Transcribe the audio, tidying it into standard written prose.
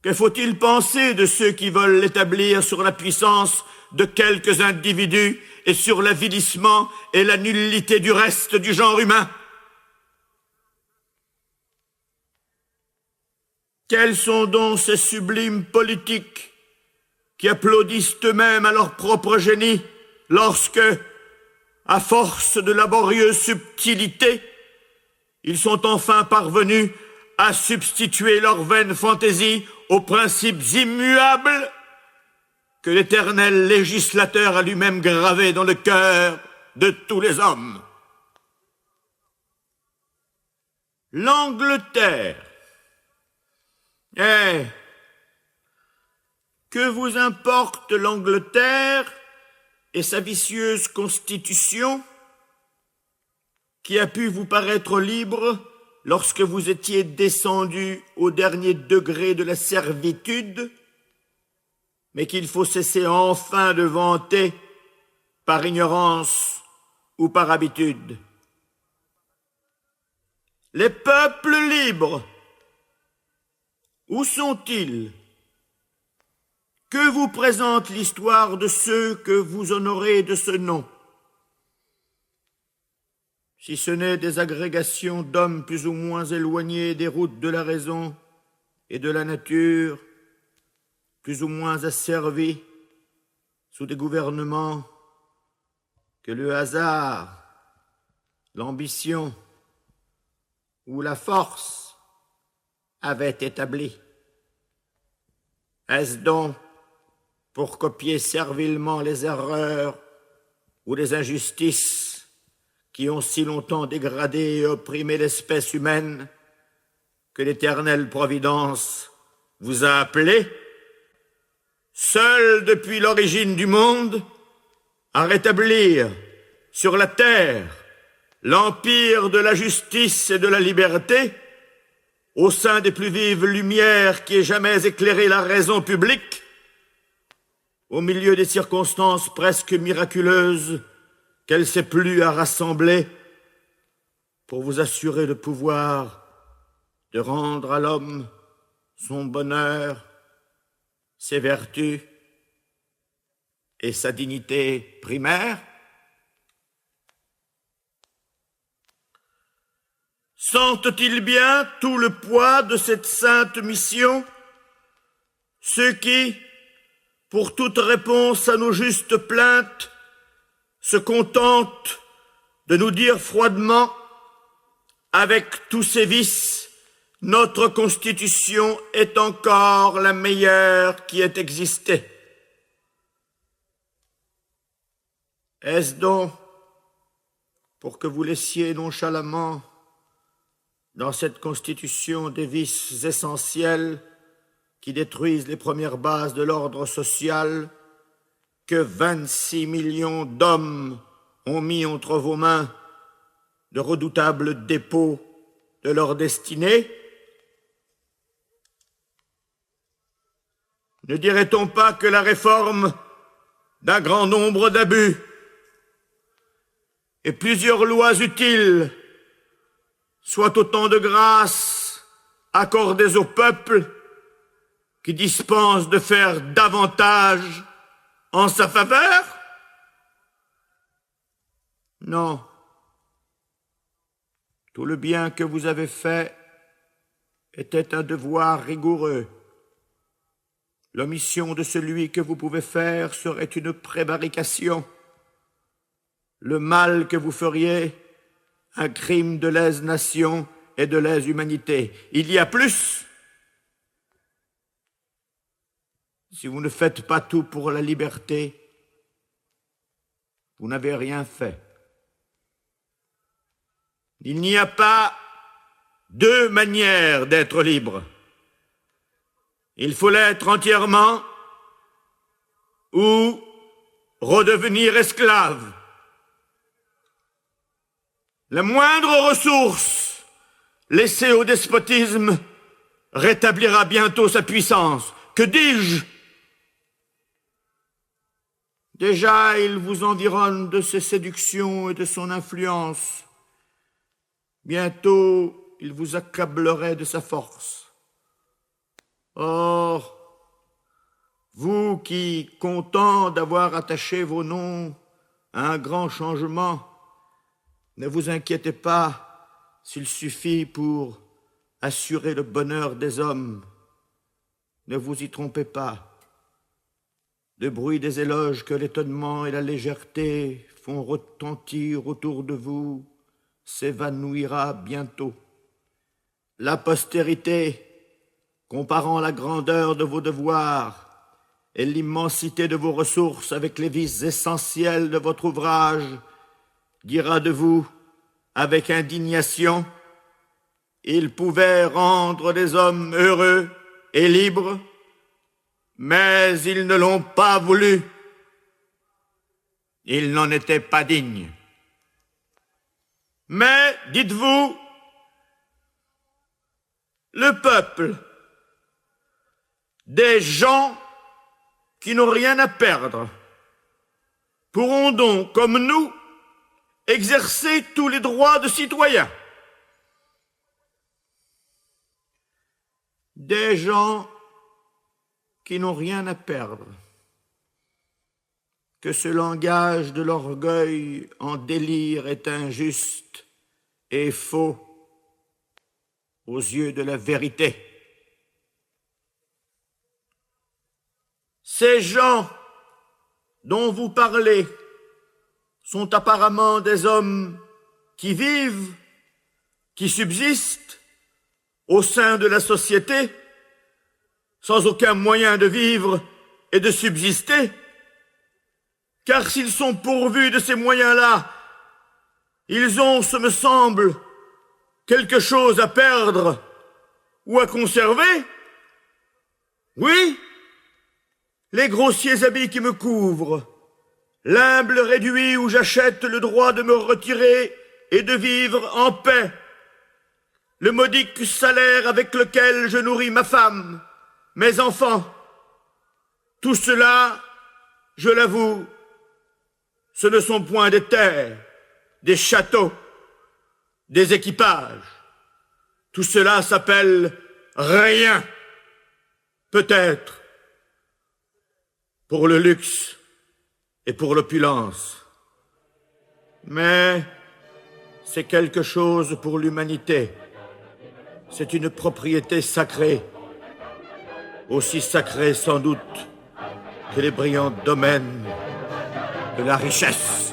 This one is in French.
Que faut-il penser de ceux qui veulent l'établir sur la puissance de quelques individus et sur l'avilissement et la nullité du reste du genre humain? Quels sont donc ces sublimes politiques qui applaudissent eux-mêmes à leur propre génie lorsque, à force de laborieuse subtilité, ils sont enfin parvenus à substituer leur vaine fantaisie aux principes immuables que l'éternel législateur a lui-même gravés dans le cœur de tous les hommes? L'Angleterre. Que vous importe l'Angleterre et sa vicieuse constitution qui a pu vous paraître libre lorsque vous étiez descendu au dernier degré de la servitude, mais qu'il faut cesser enfin de vanter par ignorance ou par habitude? Les peuples libres, où sont-ils? Que vous présente l'histoire de ceux que vous honorez de ce nom? Si ce n'est des agrégations d'hommes plus ou moins éloignés des routes de la raison et de la nature, plus ou moins asservis sous des gouvernements que le hasard, l'ambition ou la force avaient établis. Est-ce donc pour copier servilement les erreurs ou les injustices qui ont si longtemps dégradé et opprimé l'espèce humaine que l'éternelle Providence vous a appelé, seul depuis l'origine du monde, à rétablir sur la terre l'empire de la justice et de la liberté, au sein des plus vives lumières qui aient jamais éclairé la raison publique, au milieu des circonstances presque miraculeuses qu'elle s'est plu à rassembler pour vous assurer le pouvoir de rendre à l'homme son bonheur, ses vertus et sa dignité primaire? Sentent-ils bien tout le poids de cette sainte mission, ceux qui, pour toute réponse à nos justes plaintes, se contentent de nous dire froidement, avec tous ses vices, notre Constitution est encore la meilleure qui ait existé? Est-ce donc pour que vous laissiez nonchalamment dans cette Constitution des vices essentiels qui détruisent les premières bases de l'ordre social que 26 millions d'hommes ont mis entre vos mains de redoutables dépôts de leur destinée? Ne dirait-on pas que la réforme d'un grand nombre d'abus et plusieurs lois utiles soit autant de grâces accordées au peuple qui dispense de faire davantage en sa faveur? Non. Tout le bien que vous avez fait était un devoir rigoureux. L'omission de celui que vous pouvez faire serait une prévarication. Le mal que vous feriez, un crime de lèse-nation et de lèse-humanité. Il y a plus. Si vous ne faites pas tout pour la liberté, vous n'avez rien fait. Il n'y a pas deux manières d'être libre. Il faut l'être entièrement ou redevenir esclave. La moindre ressource laissée au despotisme rétablira bientôt sa puissance. Que dis-je? Déjà, il vous environne de ses séductions et de son influence. Bientôt, il vous accablerait de sa force. Or, vous qui, content d'avoir attaché vos noms à un grand changement, ne vous inquiétez pas s'il suffit pour assurer le bonheur des hommes. Ne vous y trompez pas. Le bruit des éloges que l'étonnement et la légèreté font retentir autour de vous s'évanouira bientôt. La postérité, comparant la grandeur de vos devoirs et l'immensité de vos ressources avec les vices essentiels de votre ouvrage, dira de vous, avec indignation, « Il pouvait rendre les hommes heureux et libres, mais ils ne l'ont pas voulu. Ils n'en étaient pas dignes. » Mais, dites-vous, le peuple, des gens qui n'ont rien à perdre, pourront donc, comme nous, exercer tous les droits de citoyens. Des gens qui n'ont rien à perdre, que ce langage de l'orgueil en délire est injuste et faux aux yeux de la vérité. Ces gens dont vous parlez sont apparemment des hommes qui vivent, qui subsistent au sein de la société, sans aucun moyen de vivre et de subsister, car s'ils sont pourvus de ces moyens-là, ils ont, ce me semble, quelque chose à perdre ou à conserver. Oui, les grossiers habits qui me couvrent, l'humble réduit où j'achète le droit de me retirer et de vivre en paix, le modique salaire avec lequel je nourris ma femme, mes enfants, tout cela, je l'avoue, ce ne sont point des terres, des châteaux, des équipages. Tout cela s'appelle rien, peut-être, pour le luxe et pour l'opulence. Mais c'est quelque chose pour l'humanité. C'est une propriété sacrée, aussi sacrée sans doute que les brillants domaines de la richesse.